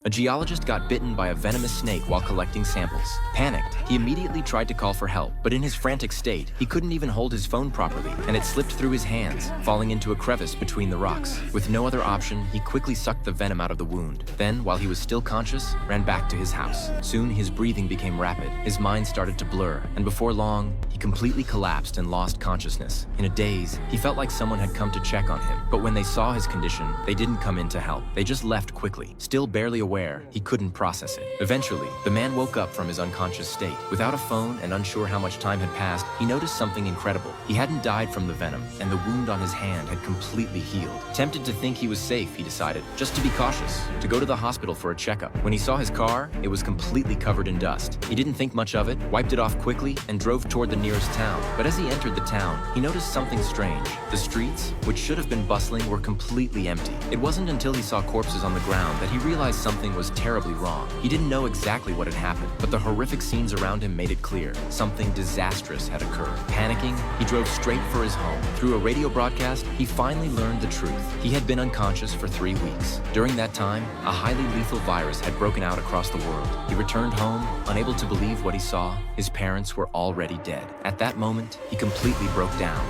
A geologist got bitten by a venomous snake while collecting samples. Panicked, he immediately tried to call for help, but in his frantic state, he couldn't even hold his phone properly, and it slipped through his hands, falling into a crevice between the rocks. With no other option, he quickly sucked the venom out of the wound. Then, while he was still conscious, ran back to his house. Soon, his breathing became rapid, his mind started to blur, and before long, he completely collapsed and lost consciousness. In a daze, he felt like someone had come to check on him, but when they saw his condition, they didn't come in to help. They just left quickly. Still barely aware, he couldn't process it. Eventually, the man woke up from his unconscious state. Without a phone and unsure how much time had passed, he noticed something incredible. He hadn't died from the venom, and the wound on his hand had completely healed. Tempted to think he was safe, he decided, just to be cautious, to go to the hospital for a checkup. When he saw his car, it was completely covered in dust. He didn't think much of it, wiped it off quickly, and drove toward the nearest town. But as he entered the town, he noticed something strange. The streets, which should have been bustling, were completely empty. It wasn't until he saw corpses on the ground that he realized something was terribly wrong. He didn't know exactly what had happened, but the horrific scenes around him made it clear something disastrous had occurred. Panicking, he drove straight for his home. Through a radio broadcast, he finally learned the truth. He had been unconscious for 3 weeks. During that time, a highly lethal virus had broken out across the world. He returned home, unable to believe what he saw. His parents were already dead. At that moment, he completely broke down.